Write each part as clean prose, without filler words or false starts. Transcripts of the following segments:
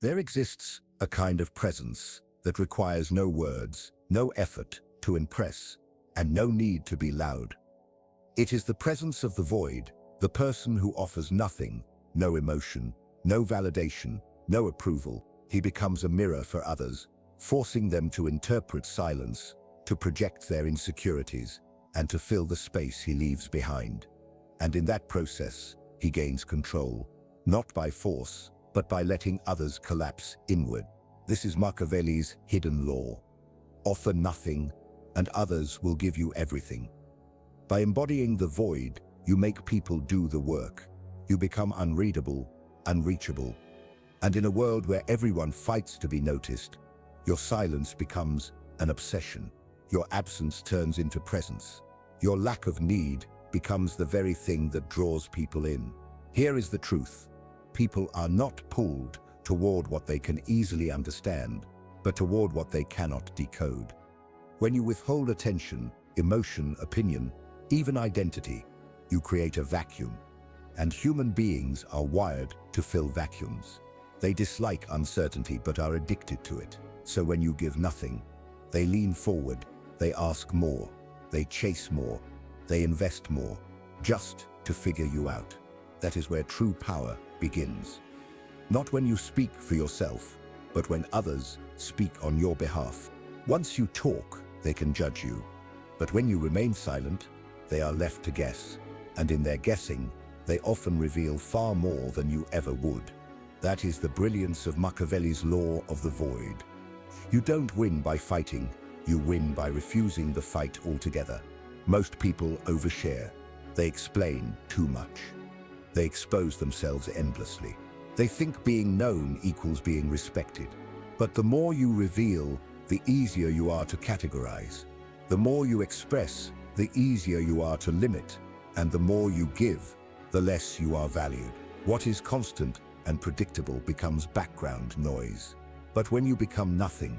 There exists a kind of presence that requires no words, no effort to impress, and no need to be loud. It is the presence of the void, the person who offers nothing, no emotion, no validation, no approval. He becomes a mirror for others, forcing them to interpret silence, to project their insecurities, and to fill the space he leaves behind. And in that process, he gains control, not by force, but by letting others collapse inward. This is Machiavelli's hidden law. Offer nothing, and others will give you everything. By embodying the void, you make people do the work. You become unreadable, unreachable. And in a world where everyone fights to be noticed, your silence becomes an obsession. Your absence turns into presence. Your lack of need becomes the very thing that draws people in. Here is the truth. People are not pulled toward what they can easily understand, but toward what they cannot decode. When you withhold attention, emotion, opinion, even identity, you create a vacuum. And human beings are wired to fill vacuums. They dislike uncertainty but are addicted to it. So when you give nothing, they lean forward, they ask more, they chase more, they invest more, just to figure you out. That is where true power begins. Not when you speak for yourself, but when others speak on your behalf. Once you talk, they can judge you. But when you remain silent, they are left to guess. And in their guessing, they often reveal far more than you ever would. That is the brilliance of Machiavelli's law of the void. You don't win by fighting, you win by refusing the fight altogether. Most people overshare. They explain too much. They expose themselves endlessly. They think being known equals being respected. But the more you reveal, the easier you are to categorize. The more you express, the easier you are to limit. And the more you give, the less you are valued. What is constant and predictable becomes background noise. But when you become nothing,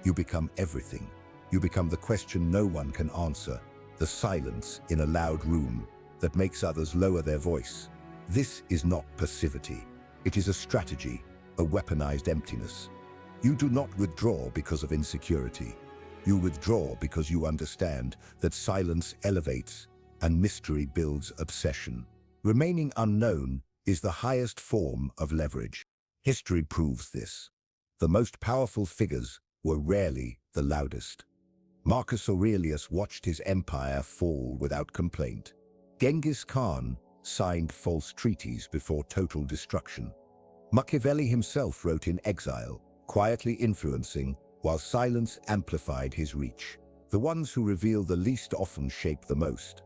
you become everything. You become the question no one can answer, the silence in a loud room that makes others lower their voice. This is not passivity. It is a strategy, a weaponized emptiness. You do not withdraw because of insecurity. You withdraw because you understand that silence elevates and mystery builds obsession. Remaining unknown is the highest form of leverage. History proves this. The most powerful figures were rarely the loudest. Marcus Aurelius watched his empire fall without complaint. Genghis Khan signed false treaties before total destruction. Machiavelli himself wrote in exile, quietly influencing, while silence amplified his reach. The ones who reveal the least often shape the most.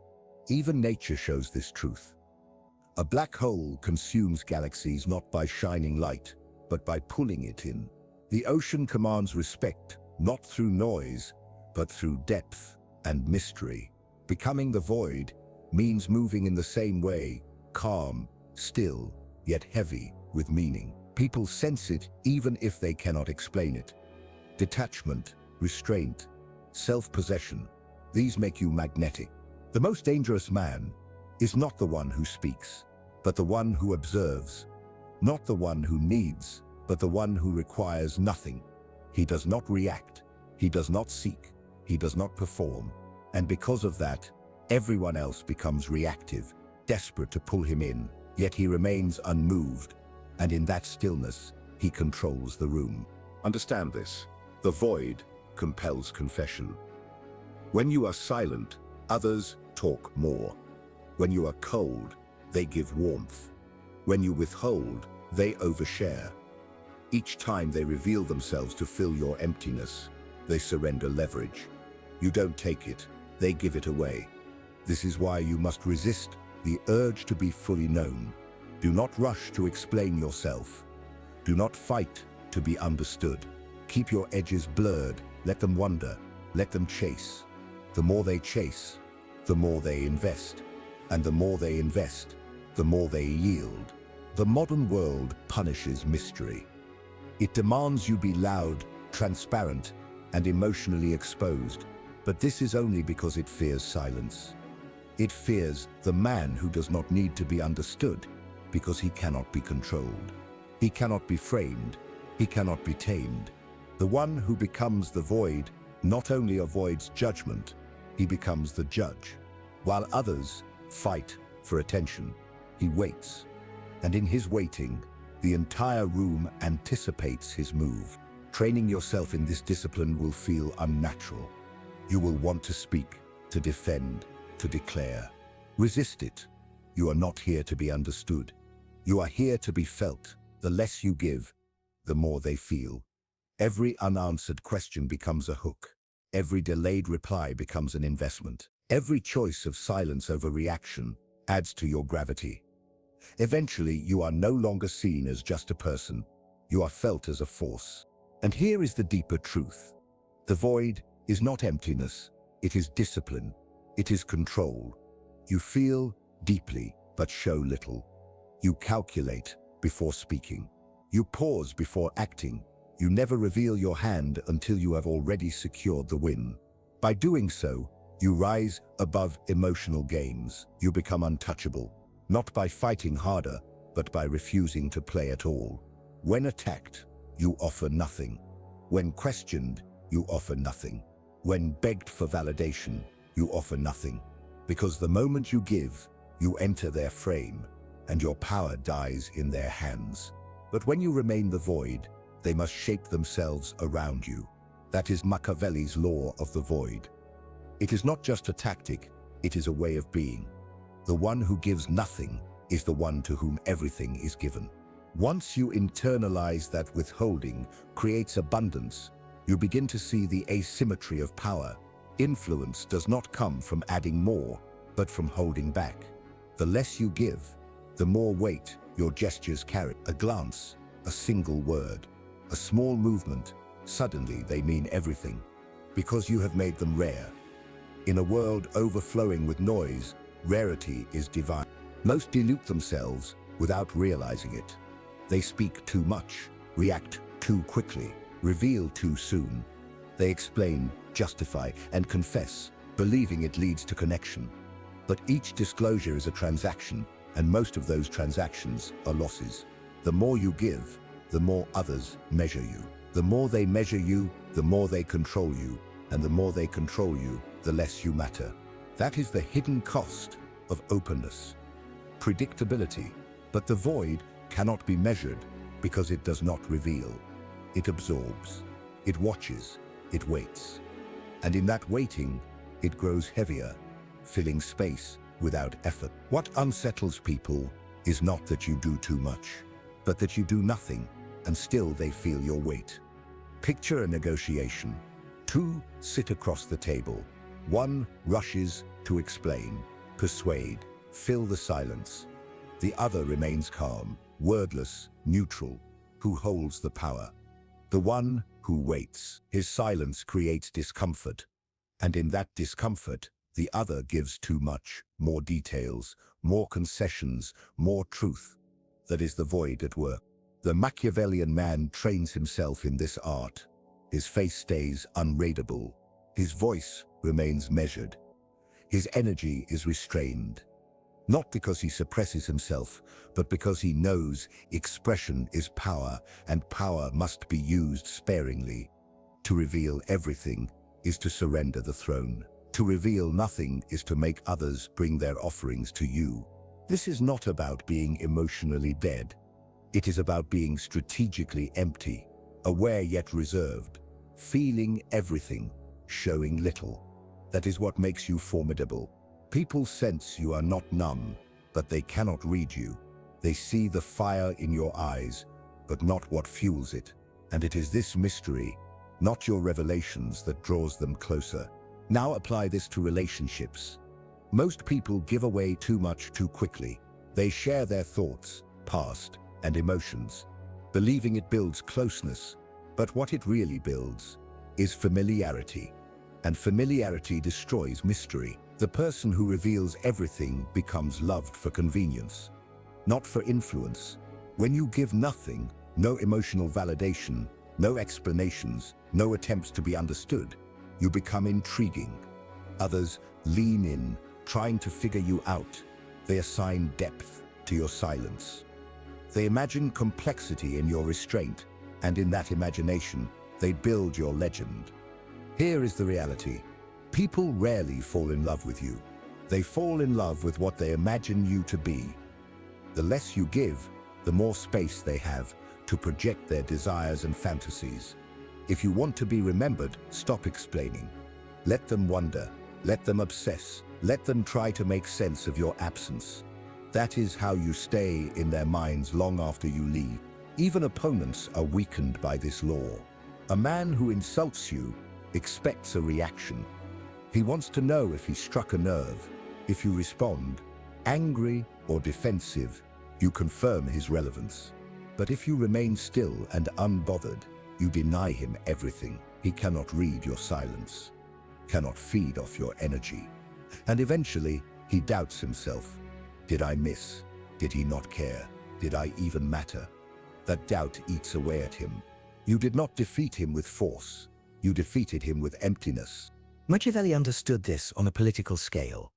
Even nature shows this truth. A black hole consumes galaxies not by shining light, but by pulling it in. The ocean commands respect, not through noise, but through depth and mystery. Becoming the void means moving in the same way, calm, still, yet heavy with meaning. People sense it even if they cannot explain it. Detachment, restraint, self-possession, these make you magnetic. The most dangerous man is not the one who speaks, but the one who observes. Not the one who needs, but the one who requires nothing. He does not react, he does not seek, he does not perform. And because of that, everyone else becomes reactive, desperate to pull him in, yet he remains unmoved. And in that stillness, he controls the room. Understand this. The void compels confession. When you are silent, others talk more. When you are cold, they give warmth. When you withhold, they overshare. Each time they reveal themselves to fill your emptiness, they surrender leverage. You don't take it, they give it away. This is why you must resist the urge to be fully known. Do not rush to explain yourself. Do not fight to be understood. Keep your edges blurred, let them wander, let them chase. The more they chase, the more they invest. And the more they invest, the more they yield. The modern world punishes mystery. It demands you be loud, transparent, and emotionally exposed. But this is only because it fears silence. It fears the man who does not need to be understood because he cannot be controlled. He cannot be framed He cannot be tamed. The one who becomes the void not only avoids judgment, he becomes the judge. While others fight for attention, he waits. And in his waiting, the entire room anticipates his move. Training yourself in this discipline will feel unnatural. You will want to speak, to defend, to declare. Resist it. You are not here to be understood. You are here to be felt. The less you give, the more they feel. Every unanswered question becomes a hook. Every delayed reply becomes an investment. Every choice of silence over reaction adds to your gravity. Eventually, you are no longer seen as just a person. You are felt as a force. And here is the deeper truth. The void is not emptiness. It is discipline. It is control. You feel deeply, but show little. You calculate before speaking. You pause before acting. You never reveal your hand until you have already secured the win. By doing so, you rise above emotional games. You become untouchable, not by fighting harder, but by refusing to play at all. When attacked, you offer nothing. When questioned, you offer nothing. When begged for validation, you offer nothing. Because the moment you give, you enter their frame, and your power dies in their hands. But when you remain the void, they must shape themselves around you. That is Machiavelli's law of the void. It is not just a tactic, it is a way of being. The one who gives nothing is the one to whom everything is given. Once you internalize that withholding creates abundance, you begin to see the asymmetry of power. Influence does not come from adding more, but from holding back. The less you give, the more weight your gestures carry. A glance, a single word, a small movement, suddenly they mean everything, because you have made them rare. In a world overflowing with noise, rarity is divine. Most dilute themselves without realizing it. They speak too much, react too quickly, reveal too soon. They explain, justify, and confess, believing it leads to connection. But each disclosure is a transaction, and most of those transactions are losses. The more you give, the more others measure you. The more they measure you, the more they control you, and the more they control you, the less you matter. That is the hidden cost of openness. Predictability. But the void cannot be measured because it does not reveal. It absorbs, it watches, it waits. And in that waiting, it grows heavier, filling space without effort. What unsettles people is not that you do too much, but that you do nothing, and still they feel your weight. Picture a negotiation. Two sit across the table. One rushes to explain, persuade, fill the silence. The other remains calm, wordless, neutral. Who holds the power? The one who waits. His silence creates discomfort, and in that discomfort, the other gives too much, more details, more concessions, more truth. That is the void at work. The Machiavellian man trains himself in this art. His face stays unreadable. His voice remains measured. His energy is restrained. Not because he suppresses himself, but because he knows expression is power, and power must be used sparingly. To reveal everything is to surrender the throne. To reveal nothing is to make others bring their offerings to you. This is not about being emotionally dead. It is about being strategically empty, aware yet reserved, feeling everything, showing little. That is what makes you formidable. People sense you are not numb, but they cannot read you. They see the fire in your eyes, but not what fuels it. And it is this mystery, not your revelations, that draws them closer. Now apply this to relationships. Most people give away too much too quickly. They share their thoughts, past, and emotions, believing it builds closeness. But what it really builds is familiarity. And familiarity destroys mystery. The person who reveals everything becomes loved for convenience, not for influence. When you give nothing, no emotional validation, no explanations, no attempts to be understood, you become intriguing. Others lean in, trying to figure you out. They assign depth to your silence. They imagine complexity in your restraint, and in that imagination, they build your legend. Here is the reality. People rarely fall in love with you. They fall in love with what they imagine you to be. The less you give, the more space they have to project their desires and fantasies. If you want to be remembered, stop explaining. Let them wonder, let them obsess, let them try to make sense of your absence. That is how you stay in their minds long after you leave. Even opponents are weakened by this law. A man who insults you expects a reaction. He wants to know if he struck a nerve. If you respond, angry or defensive, you confirm his relevance. But if you remain still and unbothered, you deny him everything. He cannot read your silence, cannot feed off your energy. And eventually, he doubts himself. Did I miss? Did he not care? Did I even matter? That doubt eats away at him. You did not defeat him with force. You defeated him with emptiness. Machiavelli understood this on a political scale.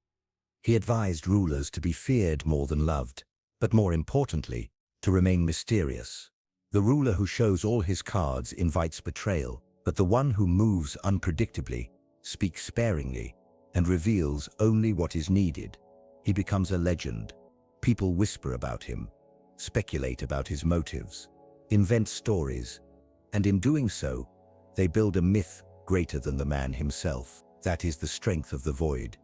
He advised rulers to be feared more than loved, but more importantly, to remain mysterious. The ruler who shows all his cards invites betrayal, but the one who moves unpredictably, speaks sparingly, and reveals only what is needed, he becomes a legend. People whisper about him, speculate about his motives, invent stories, and in doing so, they build a myth greater than the man himself. That is the strength of the void.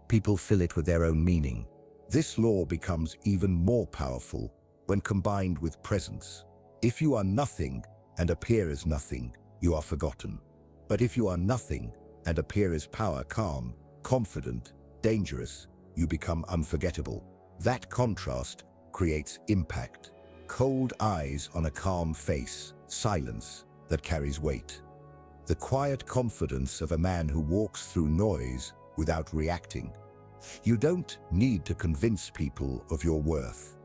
People fill it with their own meaning. This law becomes even more powerful when combined with presence. If you are nothing and appear as nothing, you are forgotten. But if you are nothing and appear as power, calm, confident, dangerous, you become unforgettable. That contrast creates impact. Cold eyes on a calm face, silence that carries weight. The quiet confidence of a man who walks through noise without reacting. You don't need to convince people of your worth.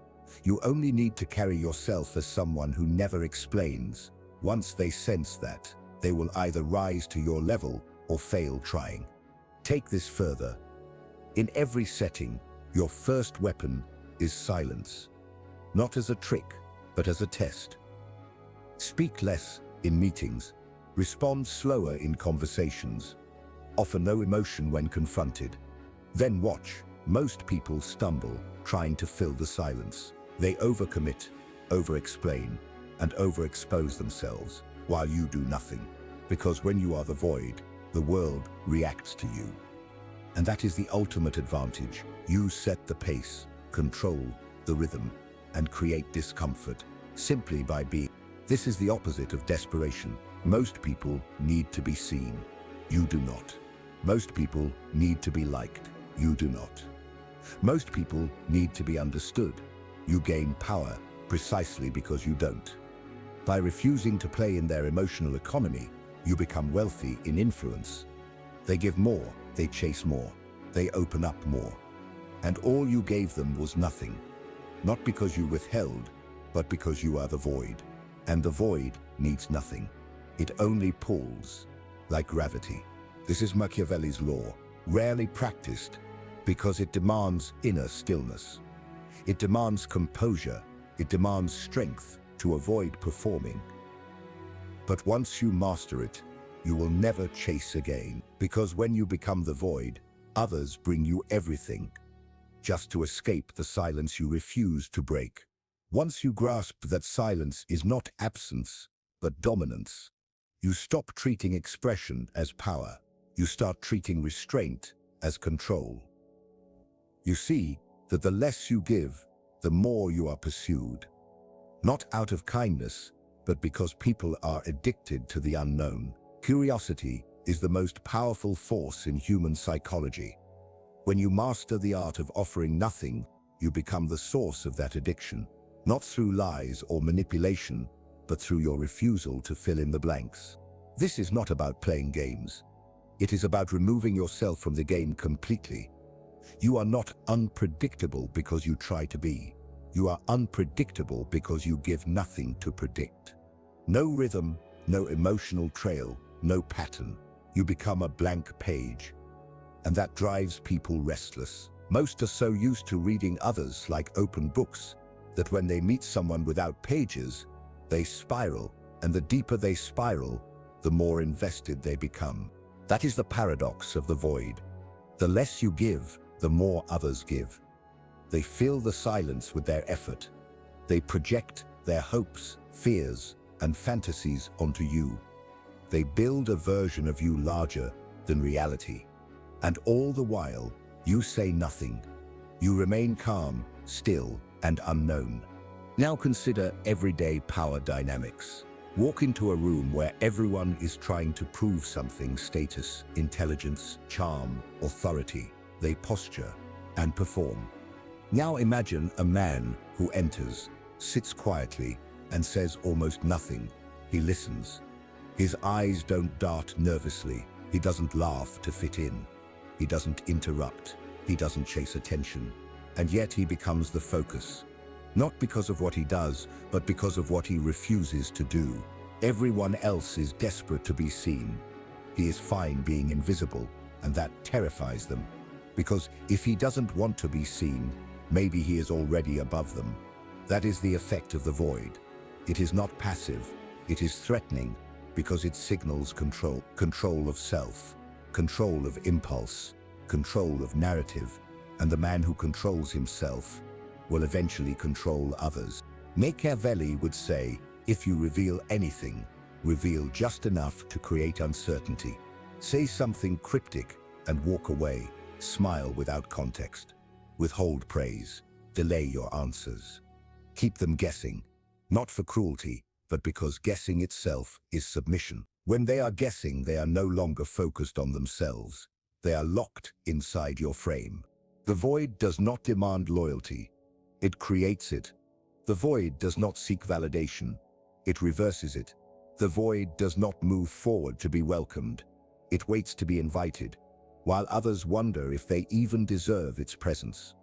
You only need to carry yourself as someone who never explains. Once they sense that, they will either rise to your level or fail trying. Take this further. In every setting, your first weapon is silence. Not as a trick, but as a test. Speak less in meetings. Respond slower in conversations. Offer no emotion when confronted. Then watch. Most people stumble trying to fill the silence. They overcommit, over-explain, and overexpose themselves while you do nothing. Because when you are the void, the world reacts to you. And that is the ultimate advantage. You set the pace, control the rhythm, and create discomfort simply by being. This is the opposite of desperation. Most people need to be seen. You do not. Most people need to be liked. You do not. Most people need to be understood. You gain power precisely because you don't. By refusing to play in their emotional economy, you become wealthy in influence. They give more, they chase more, they open up more. And all you gave them was nothing. Not because you withheld, but because you are the void. And the void needs nothing. It only pulls, like gravity. This is Machiavelli's law, rarely practiced, because it demands inner stillness. It demands composure. It demands strength to avoid performing. But once you master it, you will never chase again, because when you become the void, others bring you everything, just to escape the silence you refuse to break. Once you grasp that silence is not absence, but dominance, you stop treating expression as power. You start treating restraint as control. You see that the less you give, the more you are pursued. Not out of kindness, but because people are addicted to the unknown. Curiosity is the most powerful force in human psychology. When you master the art of offering nothing, you become the source of that addiction, not through lies or manipulation, but through your refusal to fill in the blanks. This is not about playing games. It is about removing yourself from the game completely. You are not unpredictable because you try to be. You are unpredictable because you give nothing to predict. No rhythm, no emotional trail, no pattern. You become a blank page. And that drives people restless. Most are so used to reading others like open books that when they meet someone without pages, they spiral and the deeper they spiral, the more invested they become. That is the paradox of the void. The less you give, the more others give. They fill the silence with their effort. They project their hopes, fears, and fantasies onto you. They build a version of you larger than reality. And all the while, you say nothing. You remain calm, still, and unknown. Now consider everyday power dynamics. Walk into a room where everyone is trying to prove something: status, intelligence, charm, authority. They posture and perform. Now imagine a man who enters, sits quietly, and says almost nothing. He listens. His eyes don't dart nervously. He doesn't laugh to fit in. He doesn't interrupt. He doesn't chase attention. And yet he becomes the focus. Not because of what he does, but because of what he refuses to do. Everyone else is desperate to be seen. He is fine being invisible, and that terrifies them. Because if he doesn't want to be seen, maybe he is already above them. That is the effect of the void. It is not passive. It is threatening, because it signals control. Control of self, control of impulse, control of narrative, and the man who controls himself will eventually control others. Machiavelli would say, if you reveal anything, reveal just enough to create uncertainty. Say something cryptic and walk away. Smile without context. Withhold praise. Delay your answers. Keep them guessing, not for cruelty, but because guessing itself is submission. When they are guessing, they are no longer focused on themselves. They are locked inside your frame. The void does not demand loyalty. It creates it. The void does not seek validation. It reverses it. The void does not move forward to be welcomed. It waits to be invited, while others wonder if they even deserve its presence.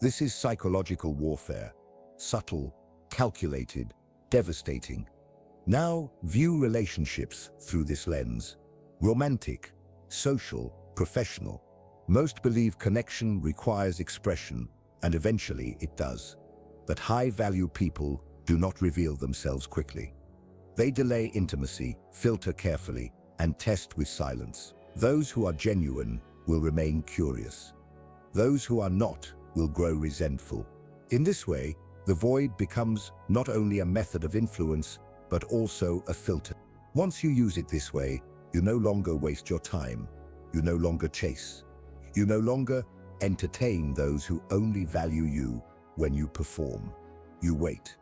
This is psychological warfare. Subtle, calculated, devastating. Now view relationships through this lens. Romantic, social, professional. Most believe connection requires expression, and eventually it does. But high-value people do not reveal themselves quickly. They delay intimacy, filter carefully, and test with silence. Those who are genuine will remain curious. Those who are not will grow resentful. In this way, the void becomes not only a method of influence, but also a filter. Once you use it this way, you no longer waste your time. You no longer chase. You no longer entertain those who only value you when you perform. You wait,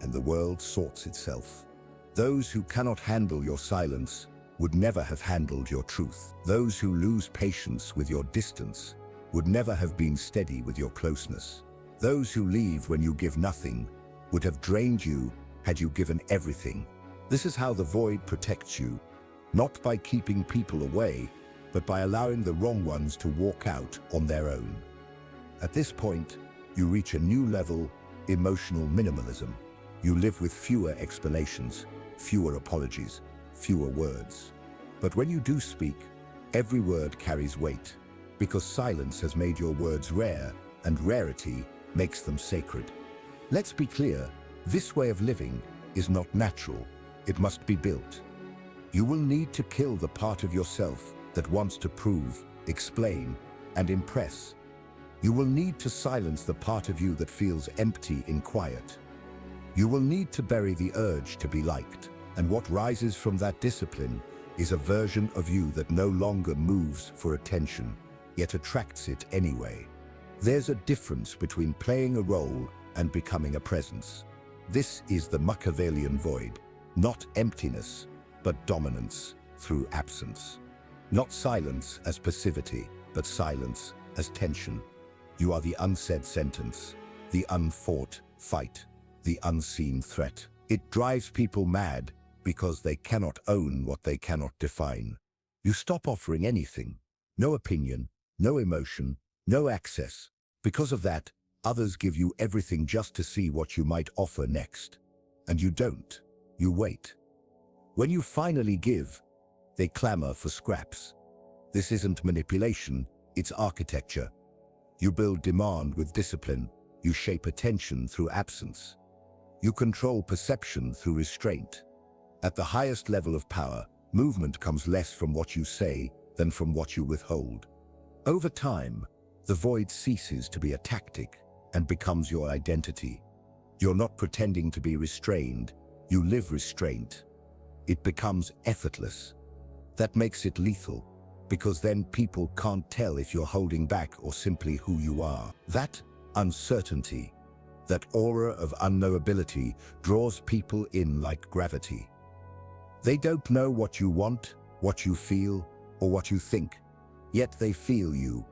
and the world sorts itself. Those who cannot handle your silence would never have handled your truth. Those who lose patience with your distance would never have been steady with your closeness. Those who leave when you give nothing would have drained you had you given everything. This is how the void protects you, not by keeping people away, but by allowing the wrong ones to walk out on their own. At this point, you reach a new level: emotional minimalism. You live with fewer explanations, fewer apologies, fewer words. But when you do speak, every word carries weight, because silence has made your words rare, and rarity makes them sacred. Let's be clear, this way of living is not natural. It must be built. You will need to kill the part of yourself that wants to prove, explain, and impress. You will need to silence the part of you that feels empty in quiet. You will need to bury the urge to be liked, and what rises from that discipline is a version of you that no longer moves for attention, yet attracts it anyway. There's a difference between playing a role and becoming a presence. This is the Machiavellian void, not emptiness, but dominance through absence. Not silence as passivity, but silence as tension. You are the unsaid sentence, the unfought fight, the unseen threat. It drives people mad because they cannot own what they cannot define. You stop offering anything, no opinion, no emotion, no access. Because of that, others give you everything just to see what you might offer next. And you don't. You wait. When you finally give, they clamor for scraps. This isn't manipulation, it's architecture. You build demand with discipline. You shape attention through absence. You control perception through restraint. At the highest level of power, movement comes less from what you say than from what you withhold. Over time, the void ceases to be a tactic and becomes your identity. You're not pretending to be restrained, you live restraint. It becomes effortless. That makes it lethal, because then people can't tell if you're holding back or simply who you are. That uncertainty, that aura of unknowability draws people in like gravity. They don't know what you want, what you feel, or what you think, yet they feel you.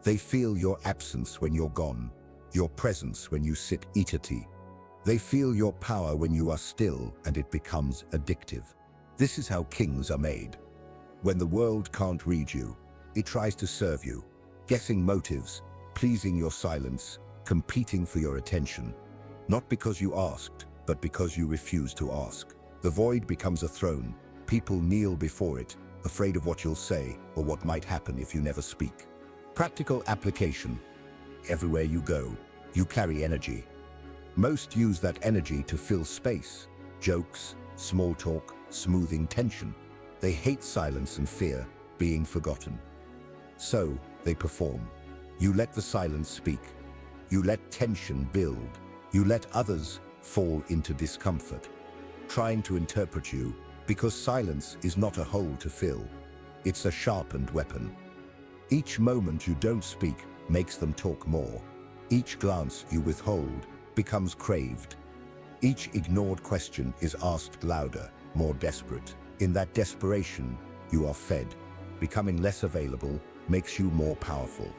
They feel your absence when you're gone, your presence when you sit eternity. They feel your power when you are still, and it becomes addictive. This is how kings are made. When the world can't read you, it tries to serve you, guessing motives, pleasing your silence, competing for your attention. Not because you asked, but because you refused to ask. The void becomes a throne. People kneel before it, afraid of what you'll say or what might happen if you never speak. Practical application. Everywhere you go, you carry energy. Most use that energy to fill space. Jokes, small talk, smoothing tension. They hate silence and fear being forgotten. So they perform. You let the silence speak. You let tension build. You let others fall into discomfort, trying to interpret you, because silence is not a hole to fill. It's a sharpened weapon. Each moment you don't speak makes them talk more. Each glance you withhold becomes craved. Each ignored question is asked louder, more desperate. In that desperation, you are fed. Becoming less available makes you more powerful.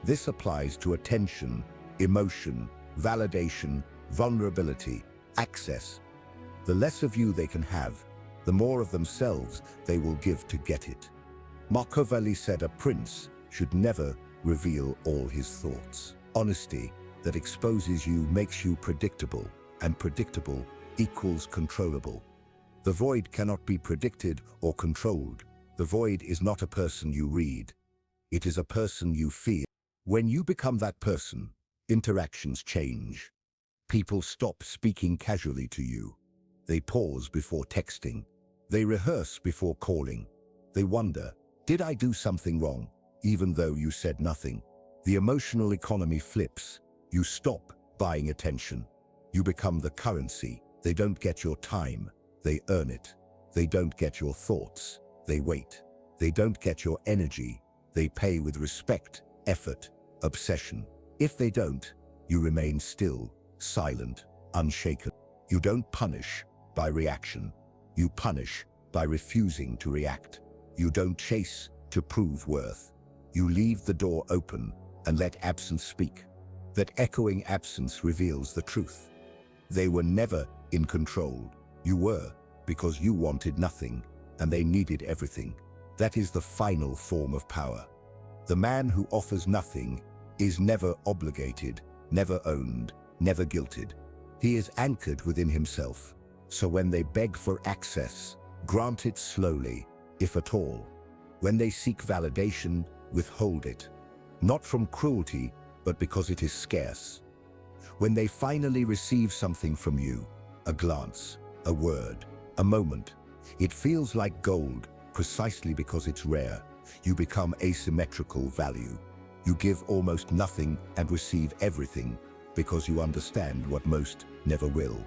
This applies to attention, emotion, validation, vulnerability, access. The less of you they can have, the more of themselves they will give to get it. Machiavelli said a prince should never reveal all his thoughts. Honesty that exposes you makes you predictable, and predictable equals controllable. The void cannot be predicted or controlled. The void is not a person you read. It is a person you feel. When you become that person, interactions change. People stop speaking casually to you. They pause before texting. They rehearse before calling. They wonder, did I do something wrong, even though you said nothing? The emotional economy flips. You stop buying attention. You become the currency. They don't get your time. They earn it. They don't get your thoughts. They wait. They don't get your energy. They pay with respect, effort, obsession. If they don't, you remain still, silent, unshaken. You don't punish by reaction. You punish by refusing to react. You don't chase to prove worth. You leave the door open and let absence speak. That echoing absence reveals the truth. They were never in control. You were, because you wanted nothing, and they needed everything. That is the final form of power. The man who offers nothing is never obligated, never owned, never guilted. He is anchored within himself. So when they beg for access, grant it slowly, if at all. When they seek validation, withhold it. Not from cruelty, but because it is scarce. When they finally receive something from you, a glance, a word, a moment, it feels like gold precisely because it's rare. You become asymmetrical value. You give almost nothing and receive everything because you understand what most never will.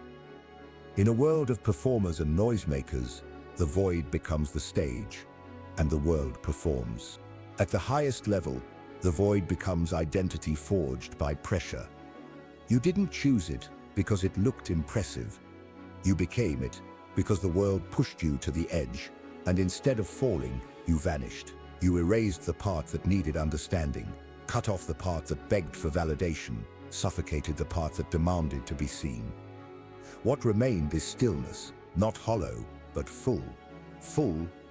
In a world of performers and noisemakers, the void becomes the stage, and the world performs. At the highest level, the void becomes identity forged by pressure. You didn't choose it because it looked impressive. You became it because the world pushed you to the edge, and instead of falling, you vanished. You erased the part that needed understanding, cut off the part that begged for validation, suffocated the part that demanded to be seen. What remained is stillness, not hollow, but full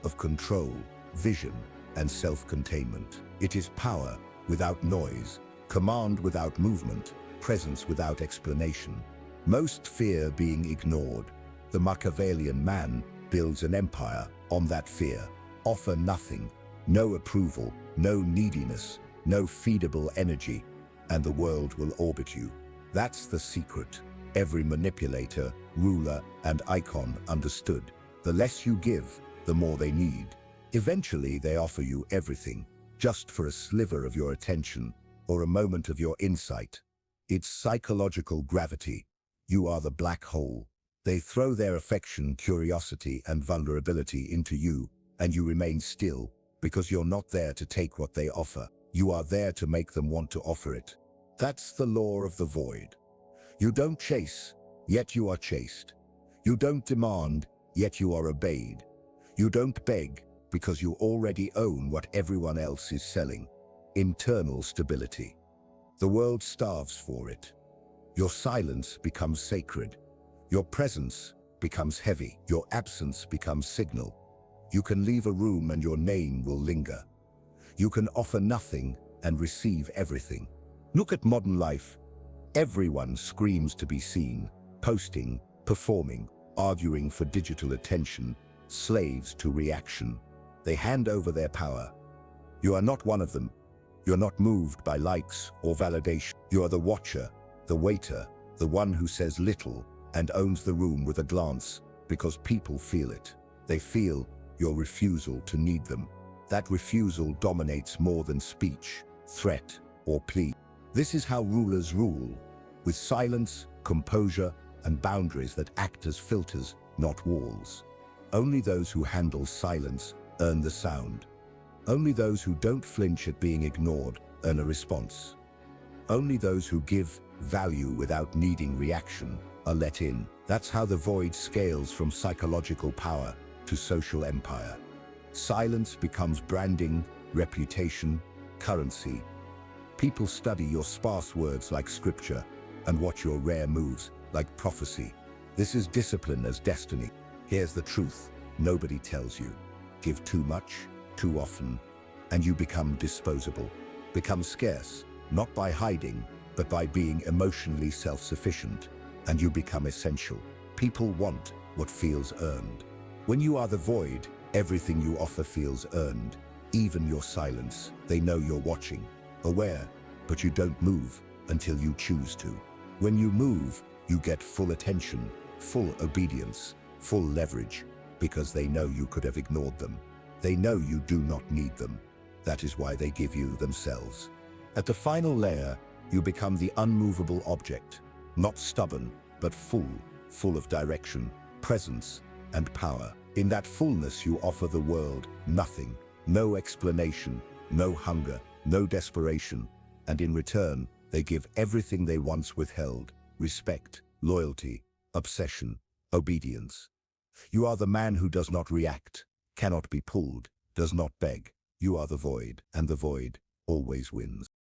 of control, vision, and self-containment. It is power without noise, command without movement, presence without explanation. Most fear being ignored. The Machiavellian man builds an empire on that fear. Offer nothing, no approval, no neediness, no feedable energy, and the world will orbit you. That's the secret. Every manipulator, ruler, and icon understood. The less you give, the more they need. Eventually, they offer you everything, just for a sliver of your attention or a moment of your insight. It's psychological gravity. You are the black hole. They throw their affection, curiosity, and vulnerability into you, and you remain still, because you're not there to take what they offer. You are there to make them want to offer it. That's the law of the void. You don't chase, yet you are chased. You don't demand, yet you are obeyed. You don't beg, because you already own what everyone else is selling. Internal stability. The world starves for it. Your silence becomes sacred. Your presence becomes heavy. Your absence becomes signal. You can leave a room and your name will linger. You can offer nothing and receive everything. Look at modern life. Everyone screams to be seen, posting, performing, arguing for digital attention, slaves to reaction. They hand over their power. You are not one of them. You're not moved by likes or validation. You are the watcher, the waiter, the one who says little and owns the room with a glance, because people feel it. They feel your refusal to need them. That refusal dominates more than speech, threat, or plea. This is how rulers rule, with silence, composure, and boundaries that act as filters, not walls. Only those who handle silence earn the sound. Only those who don't flinch at being ignored earn a response. Only those who give value without needing reaction are let in. That's how the void scales from psychological power to social empire. Silence becomes branding, reputation, currency. People study your sparse words like scripture and watch your rare moves like prophecy. This is discipline as destiny. Here's the truth. Nobody tells you. Give too much, too often, and you become disposable. Become scarce, not by hiding, but by being emotionally self-sufficient. And you become essential. People want what feels earned. When you are the void, everything you offer feels earned. Even your silence. They know you're watching, aware, but you don't move until you choose to. When you move, you get full attention, full obedience, full leverage, because they know you could have ignored them. They know you do not need them. That is why they give you themselves. At the final layer, you become the unmovable object, not stubborn, but full of direction, presence, and power. In that fullness, you offer the world nothing, no explanation, no hunger, no desperation, and in return, they give everything they once withheld: respect, loyalty, obsession, obedience. You are the man who does not react, cannot be pulled, does not beg. You are the void, and the void always wins.